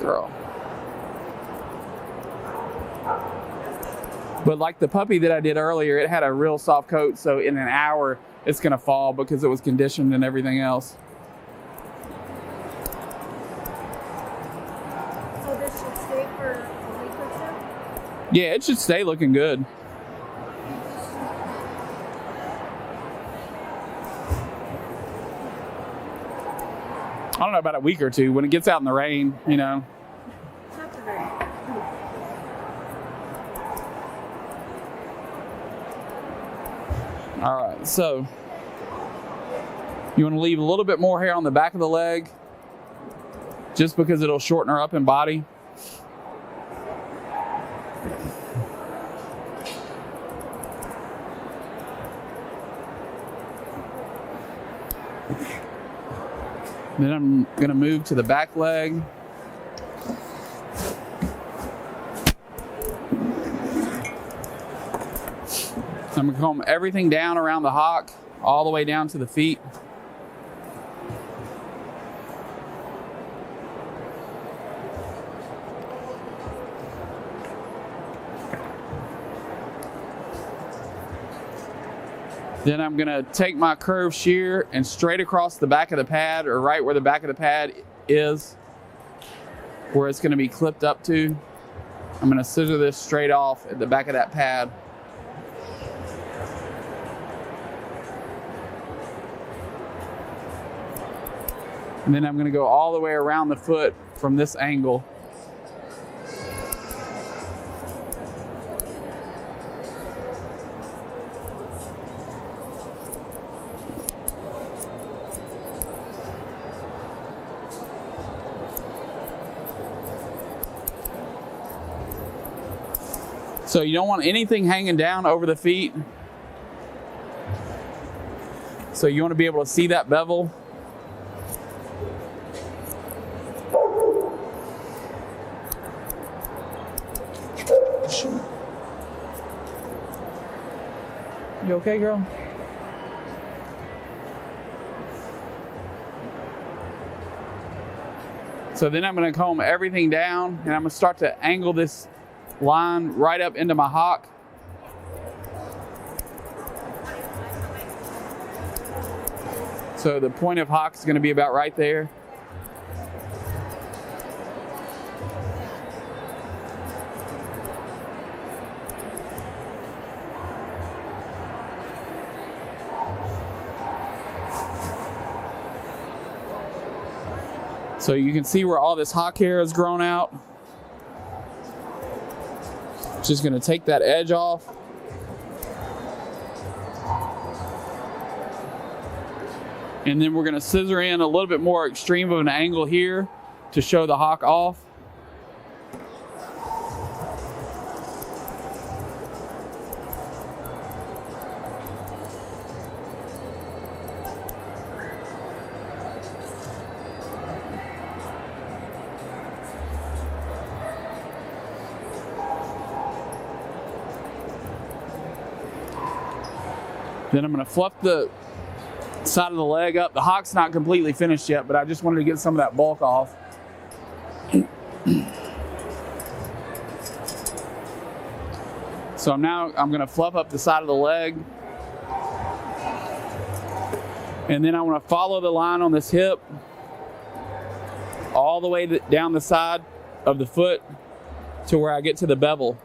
Girl. But like the puppy that I did earlier, it had a real soft coat, so in an hour it's gonna fall because it was conditioned and everything else. So this should stay for a week or two? Yeah, it should stay looking good. I don't know about a week or two. When it gets out in the rain, you know. Not the rain. All right, so you want to leave a little bit more hair on the back of the leg just because it'll shorten her up in body. Then I'm going to move to the back leg. I'm going to comb everything down around the hock, all the way down to the feet. Then I'm going to take my curved shear and straight across the back of the pad, or right where the back of the pad is, where it's going to be clipped up to. I'm going to scissor this straight off at the back of that pad. And then I'm going to go all the way around the foot from this angle. So you don't want anything hanging down over the feet. So you want to be able to see that bevel. You okay, girl? So then I'm going to comb everything down, and I'm going to start to angle this line right up into my hock. So the point of hock is going to be about right there. So you can see where all this hock hair has grown out. Just going to take that edge off. And then we're going to scissor in a little bit more extreme of an angle here to show the hock off. Then I'm going to fluff the side of the leg up. The hock's not completely finished yet, but I just wanted to get some of that bulk off. So I'm going to fluff up the side of the leg. And then I want to follow the line on this hip all the way down the side of the foot to where I get to the bevel.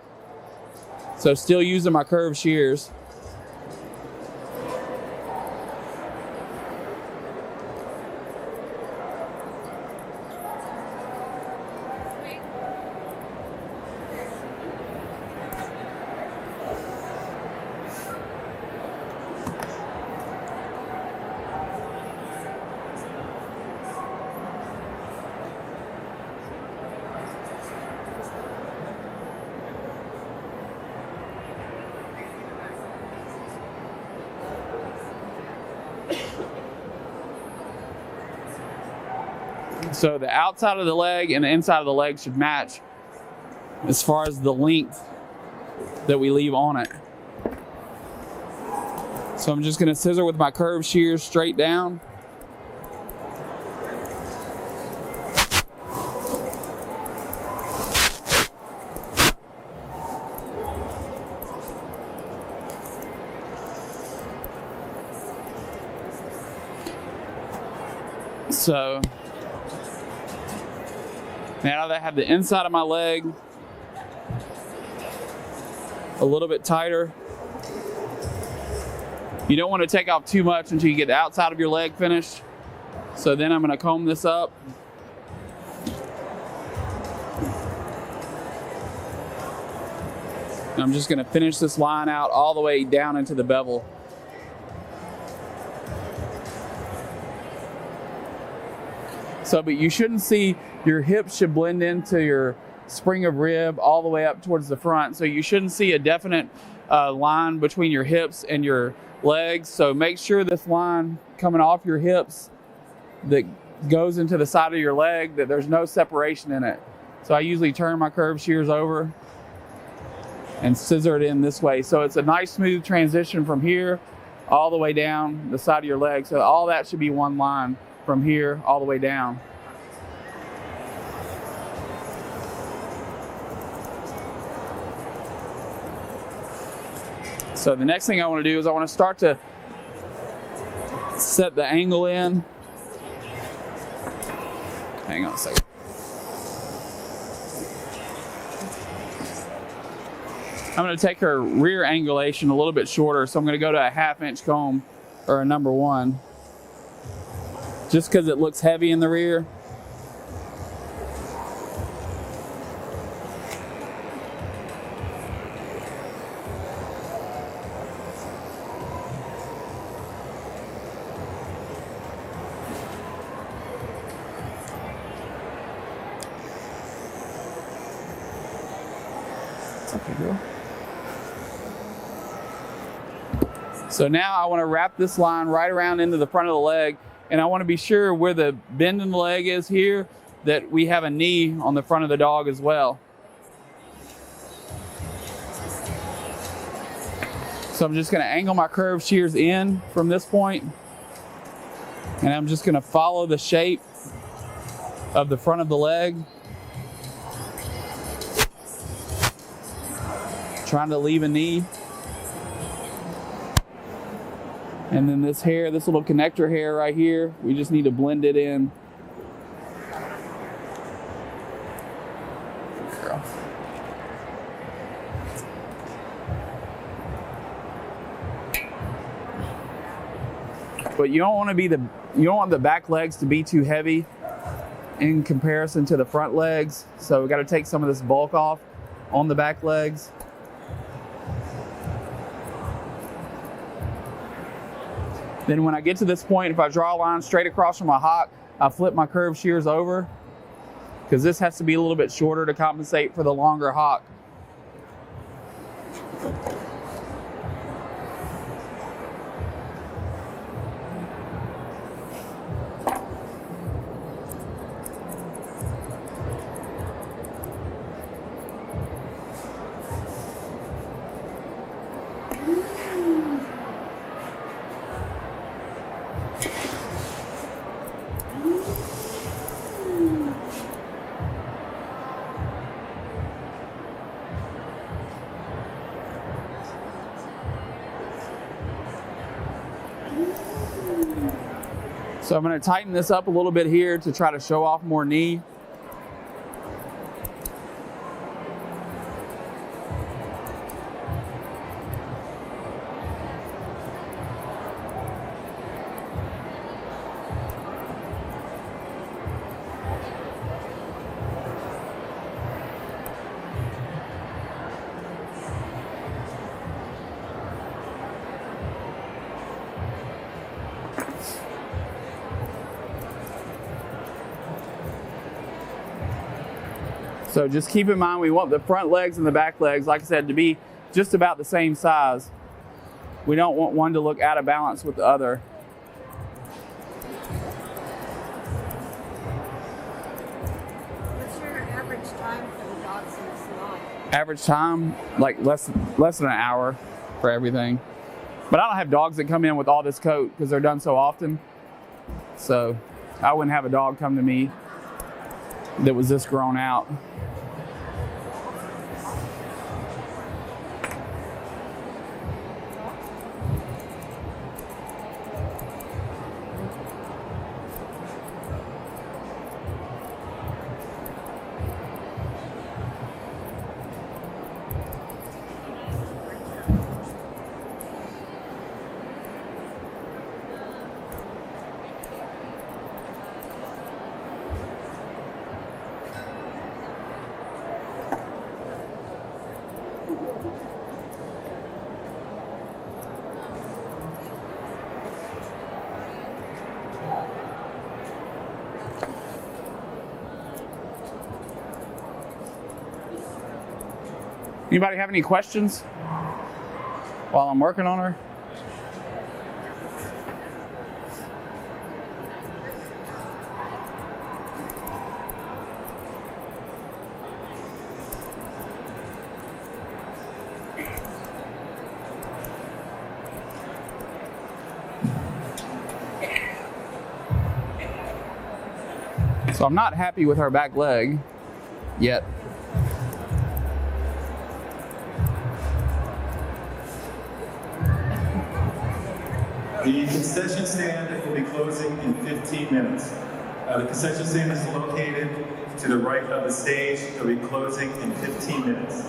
So still using my curved shears. So the outside of the leg and the inside of the leg should match as far as the length that we leave on it. So I'm just going to scissor with my curved shears straight down. So now that I have the inside of my leg a little bit tighter, you don't want to take off too much until you get the outside of your leg finished. So then I'm going to comb this up. And I'm just going to finish this line out all the way down into the bevel. So, but you shouldn't see, your hips should blend into your spring of rib all the way up towards the front. So you shouldn't see a definite line between your hips and your legs. So make sure this line coming off your hips that goes into the side of your leg, that there's no separation in it. So I usually turn my curved shears over and scissor it in this way. So it's a nice smooth transition from here all the way down the side of your leg. So all that should be one line from here all the way down. So the next thing I want to do is I want to start to set the angle in. Hang on a second. I'm going to take her rear angulation a little bit shorter, so I'm going to go to a 1/2 inch comb or a number 1, just because it looks heavy in the rear. Okay, girl. So now I want to wrap this line right around into the front of the leg, and I want to be sure where the bend in the leg is here, that we have a knee on the front of the dog as well. So I'm just going to angle my curved shears in from this point, and I'm just going to follow the shape of the front of the leg, trying to leave a knee. And then this hair, this little connector hair right here, we just need to blend it in. Girl. But you don't want the back legs to be too heavy in comparison to the front legs. So we got to take some of this bulk off on the back legs. Then when I get to this point, if I draw a line straight across from my hock, I flip my curved shears over, because this has to be a little bit shorter to compensate for the longer hock. So I'm going to tighten this up a little bit here to try to show off more knee. So just keep in mind, we want the front legs and the back legs, like I said, to be just about the same size. We don't want one to look out of balance with the other. What's your average time for the dogs in the salon? Average time, like less than an hour for everything. But I don't have dogs that come in with all this coat because they're done so often. So I wouldn't have a dog come to me that was this grown out. Anybody have any questions while I'm working on her? So I'm not happy with her back leg yet. The concession stand will be closing in 15 minutes. The concession stand is located to the right of the stage. It will be closing in 15 minutes.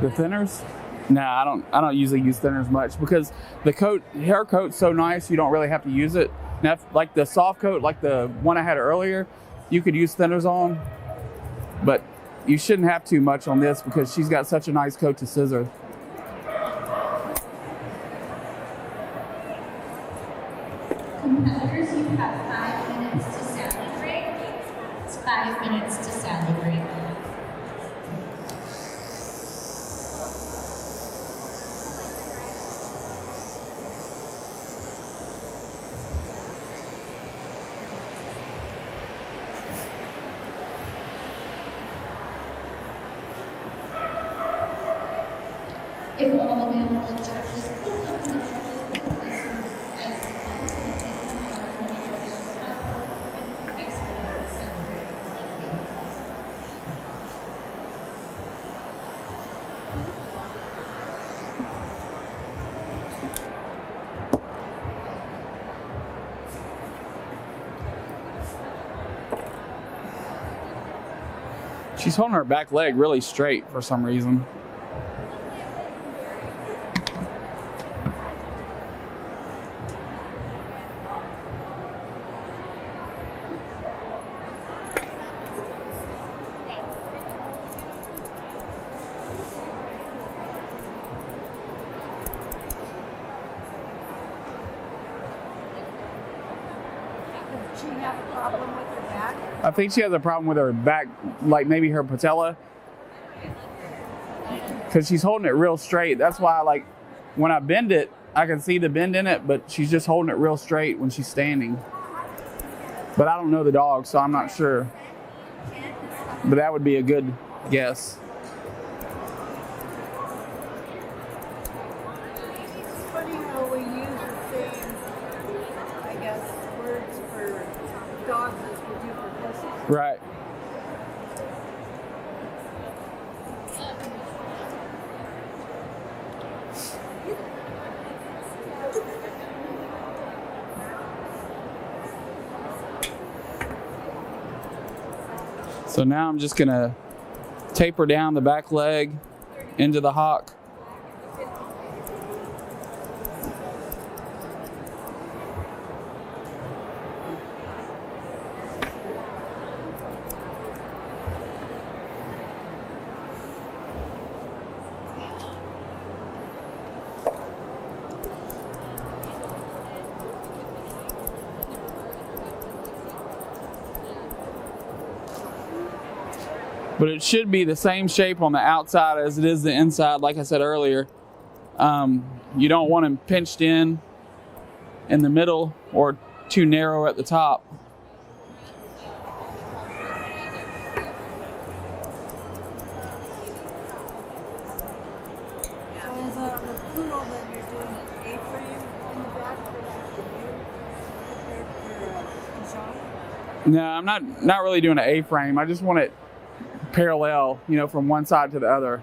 The thinners? Nah, I don't usually use thinners much because the coat, her coat's so nice you don't really have to use it. Now, like the soft coat, like the one I had earlier, you could use thinners on, but you shouldn't have too much on this because she's got such a nice coat to scissor. Competitors, you have 5 minutes to salad break. It's 5 minutes to salad break. If all available judges will come to the judges' She's holding her back leg really straight for some reason. Does she have a problem with her back? I think she has a problem with her back, like maybe her patella, because she's holding it real straight. That's why, like, when I bend it, I can see the bend in it, but she's just holding it real straight when she's standing. But I don't know the dog, so I'm not sure. But that would be a good guess. It's funny how we use the same, I guess, words for dogs as we do for horses. Right. So now I'm just gonna taper down the back leg into the hock. But it should be the same shape on the outside as it is the inside, like I said earlier. You don't want them pinched in the middle or too narrow at the top. So is the poodle that you're doing A-frame in the back for Sean? No, I'm not really doing an A-frame. I just want it parallel, you know, from one side to the other.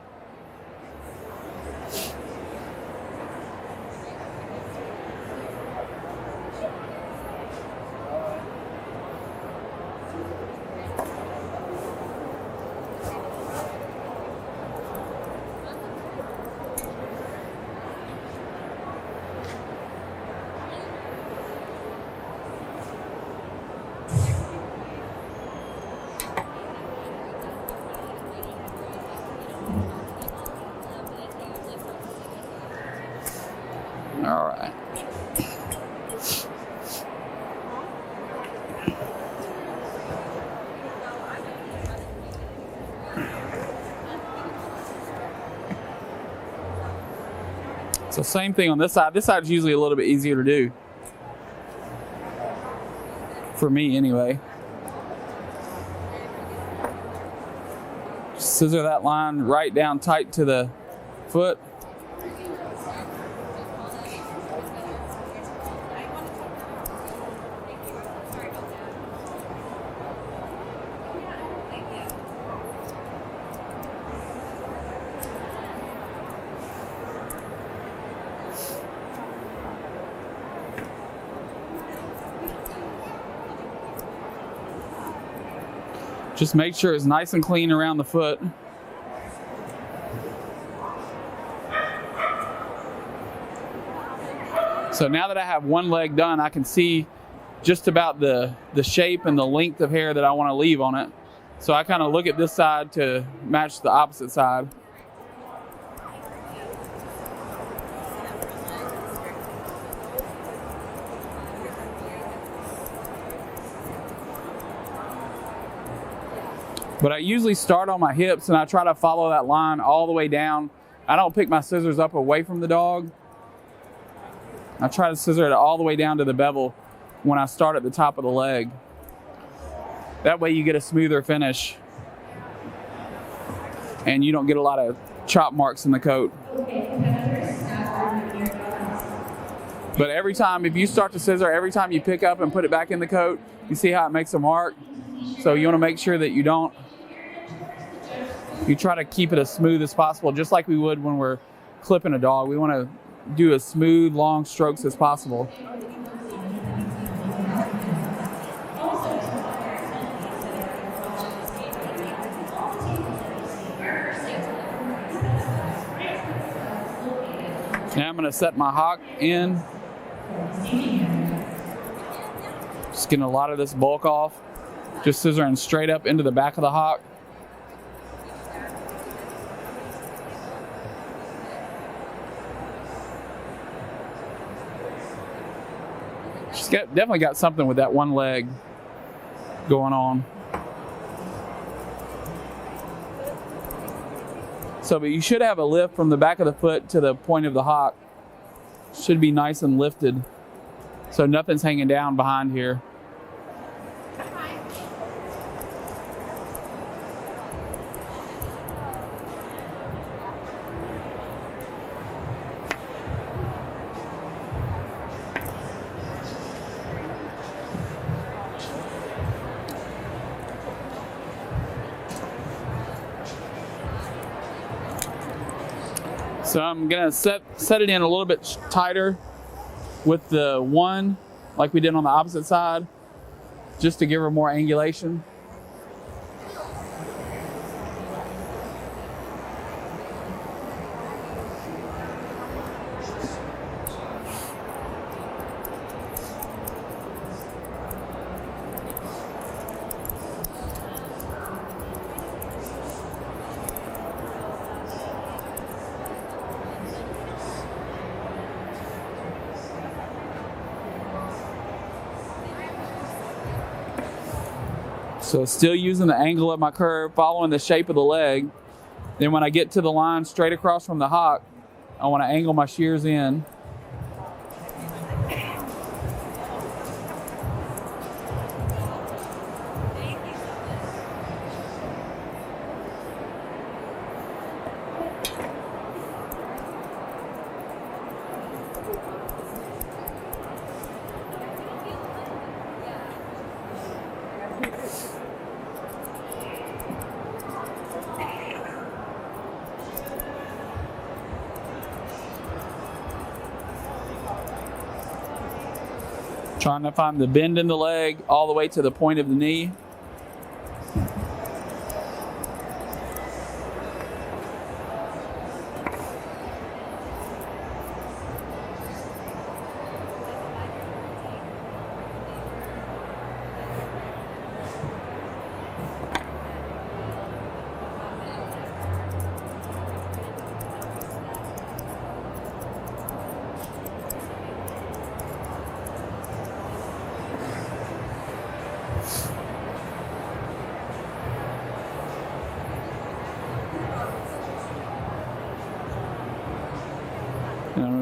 So same thing on this side. This side is usually a little bit easier to do. For me anyway. Scissor that line right down tight to the foot. Just make sure it's nice and clean around the foot. So now that I have one leg done, I can see just about the shape and the length of hair that I want to leave on it. So I kind of look at this side to match the opposite side. But I usually start on my hips and I try to follow that line all the way down. I don't pick my scissors up away from the dog. I try to scissor it all the way down to the bevel when I start at the top of the leg. That way you get a smoother finish and you don't get a lot of chop marks in the coat. But every time, if you start to scissor, every time you pick up and put it back in the coat, you see how it makes a mark? So you want to make sure that you don't. You try to keep it as smooth as possible, just like we would when we're clipping a dog. We want to do as smooth, long strokes as possible. Now I'm going to set my hock in. Just getting a lot of this bulk off. Just scissoring straight up into the back of the hock. She's definitely got something with that one leg going on. So, but you should have a lift from the back of the foot to the point of the hock. Should be nice and lifted. So nothing's hanging down behind here. So I'm gonna set it in a little bit tighter with the one, like we did on the opposite side, just to give her more angulation. So still using the angle of my curve, following the shape of the leg. Then when I get to the line straight across from the hock, I want to angle my shears in. Trying to find the bend in the leg all the way to the point of the knee.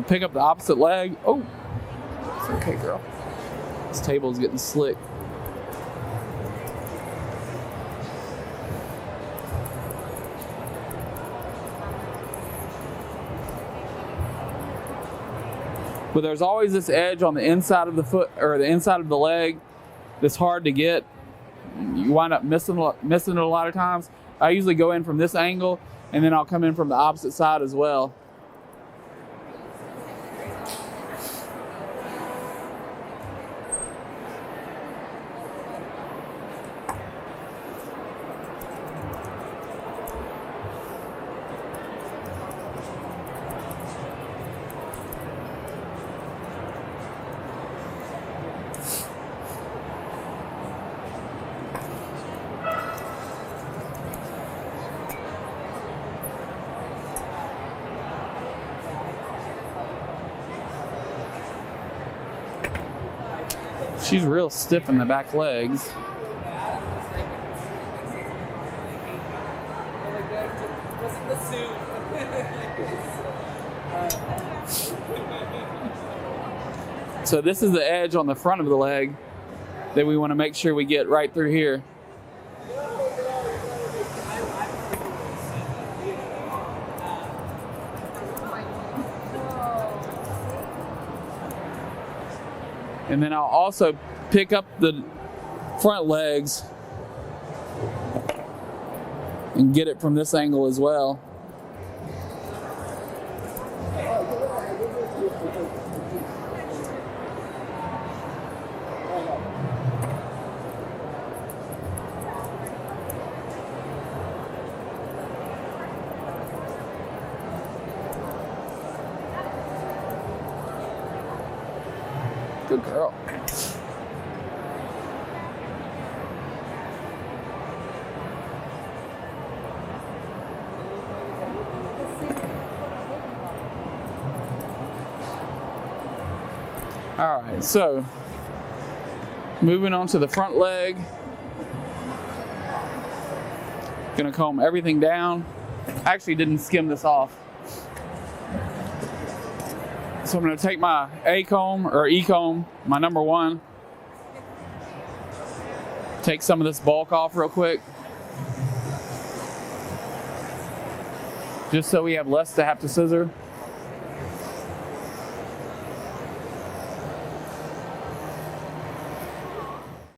gonna pick up the opposite leg. Oh, it's okay, girl. This table is getting slick. But there's always this edge on the inside of the foot or the inside of the leg that's hard to get. You wind up missing it a lot of times. I usually go in from this angle and then I'll come in from the opposite side as well. She's real stiff in the back legs. So this is the edge on the front of the leg that we want to make sure we get right through here. And then I'll also pick up the front legs and get it from this angle as well. Good girl. All right, so moving on to the front leg. Gonna comb everything down. I actually didn't skim this off. So I'm going to take my A-comb or E-comb, my number 1. Take some of this bulk off real quick. Just so we have less to have to scissor.